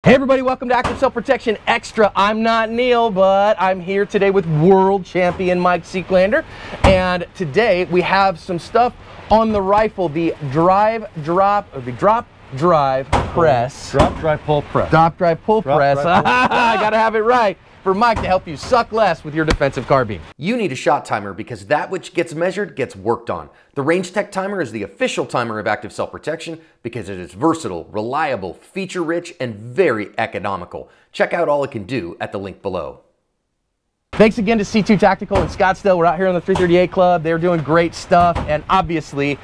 Hey everybody, welcome to Active Self-Protection Extra. I'm not Neil, but I'm here today with world champion Mike Seeklander. And today we have some stuff on the rifle, the drop, drive, press. Drop, drive, pull, press. Drop, drive, pull, press. Drive, pull. I gotta have it right for Mike to help you suck less with your defensive carbine. You need a shot timer because that which gets measured gets worked on. The Range Tech Timer is the official timer of Active Self-Protection because it is versatile, reliable, feature-rich, and very economical. Check out all it can do at the link below. Thanks again to C2 Tactical in Scottsdale. We're out here on the 338 Club. They're doing great stuff, and obviously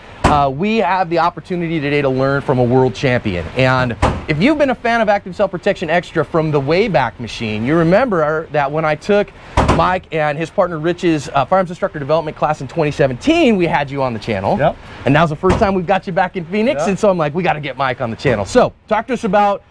we have the opportunity today to learn from a world champion. And if you've been a fan of Active Self-Protection Extra from the Wayback Machine, you remember that when I took Mike and his partner Rich's firearms instructor development class in 2017, we had you on the channel. Yep. And now's the first time we've got you back in Phoenix, Yep. and so I'm like, we got to get Mike on the channel. So talk to us about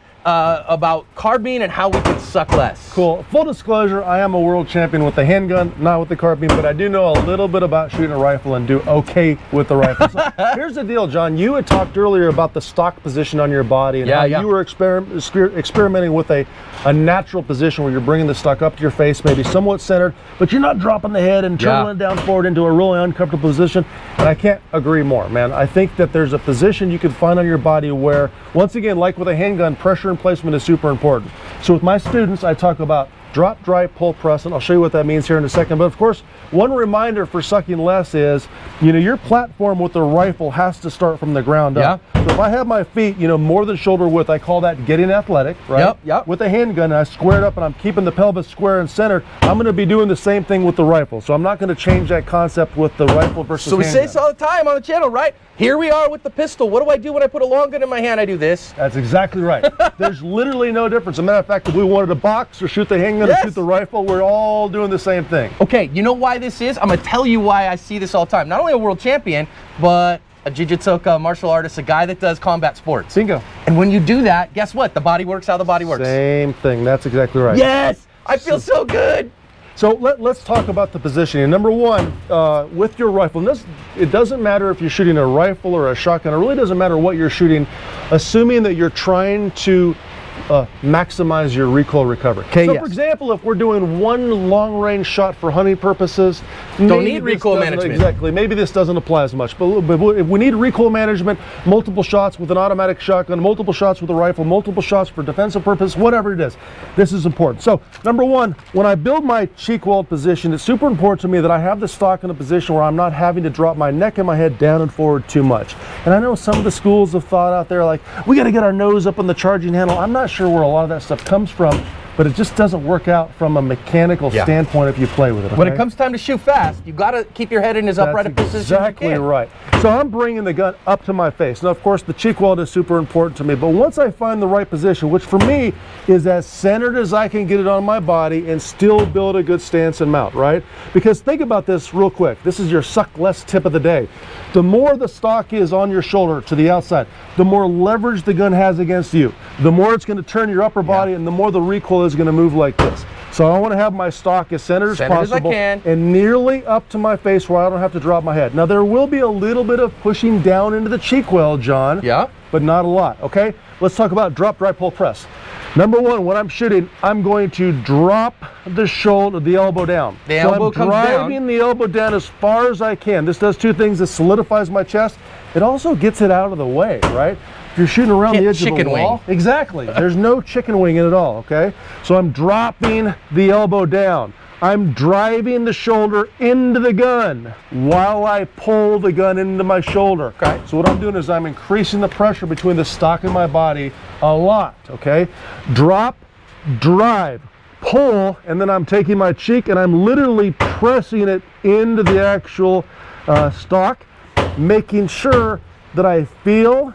carbine and how we can suck less. Cool. Full disclosure, I am a world champion with the handgun, not with the carbine, but I do know a little bit about shooting a rifle and do okay with the rifle. So here's the deal, John. You had talked earlier about the stock position on your body and how you were experimenting with a natural position where you're bringing the stock up to your face, maybe somewhat centered, but you're not dropping the head and turning it down forward into a really uncomfortable position. And I can't agree more, man. I think that there's a position you can find on your body where, once again, like with a handgun, pressure and placement is super important. So with my students, I talk about drop, drive, pull, press, and I'll show you what that means here in a second. But of course, one reminder for sucking less is, your platform with the rifle has to start from the ground up. So if I have my feet, more than shoulder width, I call that getting athletic, right? With a handgun, I square it up and I'm keeping the pelvis square and centered. I'm going to be doing the same thing with the rifle. So I'm not going to change that concept with the rifle versus handgun. So we say this all the time on the channel, right? Here we are with the pistol. What do I do when I put a long gun in my hand? I do this. That's exactly right. There's literally no difference. As a matter of fact, if we wanted to box or shoot the handgun or shoot the rifle, we're all doing the same thing. Okay, you know why this is? I'm going to tell you why I see this all the time. Not only a world champion, but a jiu-jitsu martial artist, a guy that does combat sports. Bingo. And when you do that, guess what? The body works how the body works. Same thing. That's exactly right. Yes! I feel so good. So let's talk about the positioning. Number one, with your rifle, and it doesn't matter if you're shooting a rifle or a shotgun, it really doesn't matter what you're shooting, assuming that you're trying to maximize your recoil recovery. So for example, if we're doing one long range shot for hunting purposes, don't need recoil management. Exactly. Maybe this doesn't apply as much, but if we need recoil management, multiple shots with an automatic shotgun, multiple shots with a rifle, multiple shots for defensive purpose, whatever it is, this is important. So number one, when I build my cheek weld position, it's super important to me that I have the stock in a position where I'm not having to drop my neck and my head down and forward too much. And I know some of the schools of thought out there, like, we got to get our nose up on the charging handle. I'm not sure where a lot of that stuff comes from, but it just doesn't work out from a mechanical standpoint if you play with it. Okay? When it comes time to shoot fast, you got to keep your head in as upright a position as you can. Exactly right. So I'm bringing the gun up to my face. Now, of course, the cheek weld is super important to me, but once I find the right position, which for me is as centered as I can get it on my body and still build a good stance and mount, right? Because think about this real quick. This is your suck less tip of the day. The more the stock is on your shoulder to the outside, the more leverage the gun has against you. The more it's going to turn your upper body, and the more the recoil is going to move like this. So I want to have my stock as centered as possible and nearly up to my face where I don't have to drop my head. Now there will be a little bit of pushing down into the cheek weld, John, but not a lot, okay? Let's talk about drop, drive, pull, press. Number one, when I'm shooting, I'm going to drop the shoulder, the elbow down. The elbow comes down. I'm driving the elbow down as far as I can. This does two things. It solidifies my chest. It also gets it out of the way, right? If you're shooting around the edge of the wall, exactly. There's no chicken wing in it all, okay? So I'm dropping the elbow down. I'm driving the shoulder into the gun while I pull the gun into my shoulder. Okay. So what I'm doing is I'm increasing the pressure between the stock and my body a lot, okay? Drop, drive, pull, and then I'm taking my cheek and I'm literally pressing it into the actual stock, making sure that I feel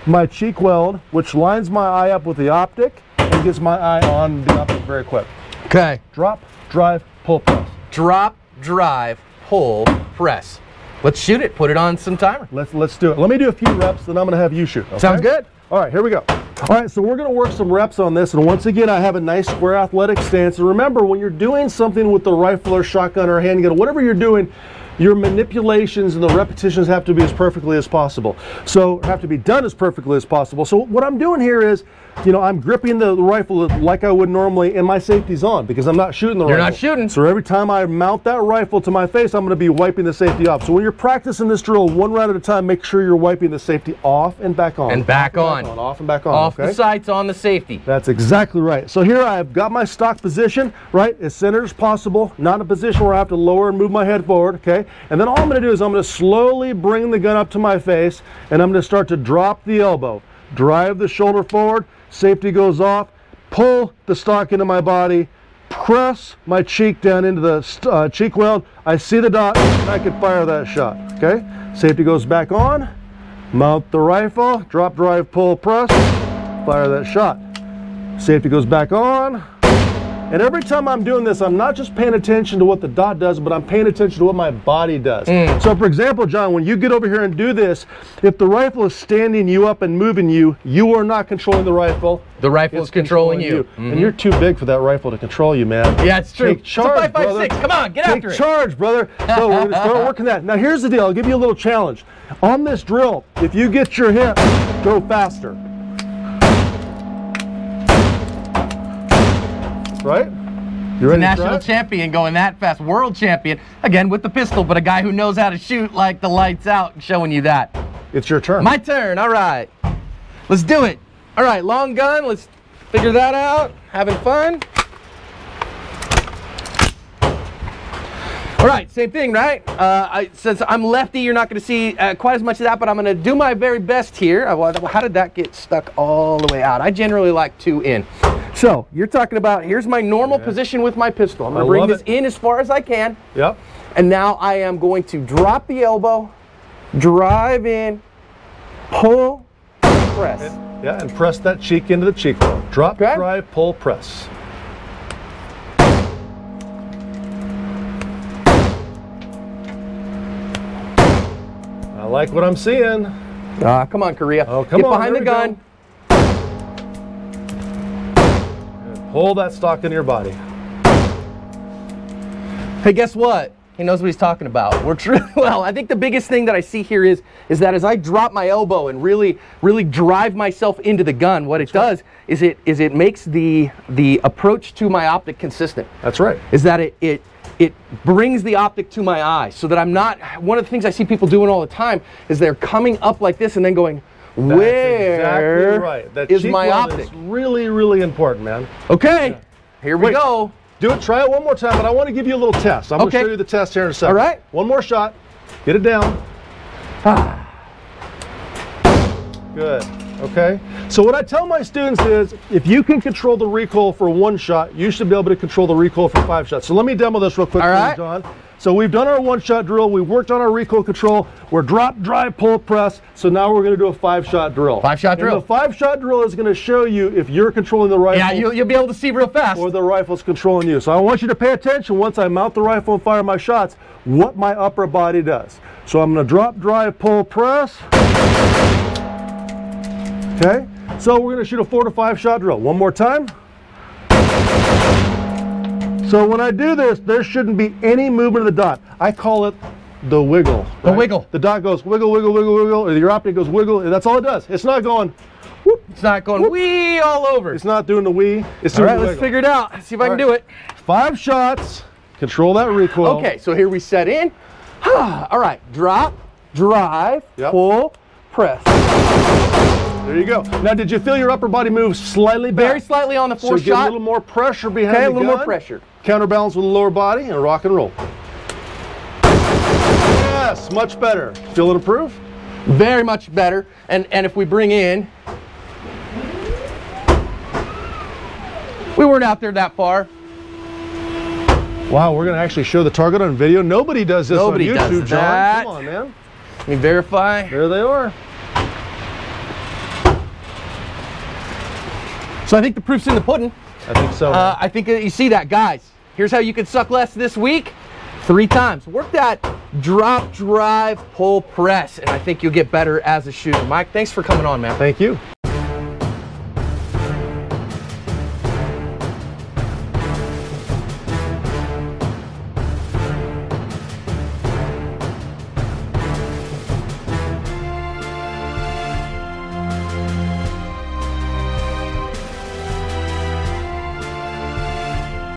my cheek weld, which lines my eye up with the optic and gets my eye on the optic very quick. Okay. Drop, drive, pull, press. Drop, drive, pull, press. Let's shoot it. Put it on some timer. Let's do it. Let me do a few reps, then I'm going to have you shoot. Okay? Sounds good. All right, here we go. All right, so we're going to work some reps on this, and once again, I have a nice square athletic stance. And remember, when you're doing something with the rifle or shotgun or handgun, whatever you're doing, your manipulations and the repetitions have to be as perfectly as possible. So have to be done as perfectly as possible. So what I'm doing here is, you know, I'm gripping the rifle like I would normally, and my safety's on because I'm not shooting the rifle. You're not shooting. So every time I mount that rifle to my face, I'm going to be wiping the safety off. So when you're practicing this drill one round at a time, make sure you're wiping the safety off and back on. And back on. Off and back on. Off okay? the sights, on the safety. That's exactly right. So here I've got my stock position, right, as centered as possible, not in a position where I have to lower and move my head forward, okay? And then all I'm going to do is I'm going to slowly bring the gun up to my face, and I'm going to start to drop the elbow, drive the shoulder forward, safety goes off, pull the stock into my body, press my cheek down into the cheek weld. I see the dot, and I can fire that shot, okay? Safety goes back on, mount the rifle, drop, drive, pull, press, fire that shot. Safety goes back on. And every time I'm doing this, I'm not just paying attention to what the dot does, but I'm paying attention to what my body does. So for example, John, when you get over here and do this, if the rifle is standing you up and moving you, you are not controlling the rifle. The rifle is controlling you. And you're too big for that rifle to control you, man. Yeah, it's true. Take charge, it's a 5.56. brother. Come on, get after it. Take charge, brother. So we're going to start working that. Now here's the deal. I'll give you a little challenge. On this drill, if you get your hip, go faster. Right? You ready? National champion going that fast. World champion, again with the pistol, but a guy who knows how to shoot like the lights out, showing you that. It's your turn. My turn, all right. Let's do it. All right, long gun, let's figure that out. Having fun. All right, same thing, right? Since I'm lefty, you're not gonna see quite as much of that, but I'm gonna do my very best here. How did that get stuck all the way out? I generally like 2 in. So you're talking about, here's my normal position with my pistol. I'm gonna bring this in as far as I can. Yep. And now I am going to drop the elbow, drive in, pull, press. Yeah, and press that cheek into the cheek bone. Drop, drive, pull, press. I like what I'm seeing. Come on, Korea. Oh, come Get on, behind the gun. Go. Pull that stock into your body. Hey, guess what? He knows what he's talking about. Well, I think the biggest thing that I see here is that as I drop my elbow and really drive myself into the gun, what it does is it makes the approach to my optic consistent. That's right. Is that it brings the optic to my eye so that I'm not, one of the things I see people doing all the time is they're coming up like this and then going, where exactly right. That is cheek my weld optic? is really, really important, man. Okay, here we go. Do it, try it one more time, but I want to give you a little test. I'm going to show you the test here in a second. All right. One more shot. Get it down. Good. Okay. So what I tell my students is, if you can control the recoil for 1 shot, you should be able to control the recoil for 5 shots. So let me demo this real quick for you, John. So we've done our 1-shot drill. We worked on our recoil control. We're drop, drive, pull, press. So now we're going to do a 5-shot drill. 5-shot drill. And the 5-shot drill is going to show you if you're controlling the rifle. Yeah, you'll be able to see real fast. Or the rifle's controlling you. So I want you to pay attention once I mount the rifle and fire my shots, what my upper body does. So I'm going to drop, drive, pull, press. Okay. So we're going to shoot a 4 to 5 shot drill. One more time. So when I do this, there shouldn't be any movement of the dot. I call it the wiggle. Right? The wiggle. The dot goes wiggle, wiggle, wiggle, wiggle, or your optic goes wiggle, and that's all it does. It's not going whoop. It's not going whoop. Wee all over. It's not doing the wee. It's doing the wiggle. Let's figure it out. Let's see if I can do it. 5 shots. Control that recoil. Okay, so here we set in. All right, drop, drive, pull, press. There you go. Now, did you feel your upper body move slightly back? Very slightly on the 4th shot. So get a little more pressure behind the gun. Okay, a little more pressure. Counterbalance with the lower body and rock and roll. Yes, much better. Feel it improve? Very much better. And if we bring in, we weren't out there that far. Wow, we're going to actually show the target on video. Nobody does this on YouTube, does John. that. Come on, man. Let me verify. There they are. So I think the proof's in the pudding. I think so. I think you see that, guys. Here's how you can suck less this week. 3 times. Work that drop, drive, pull, press, and I think you'll get better as a shooter. Mike, thanks for coming on, man. Thank you.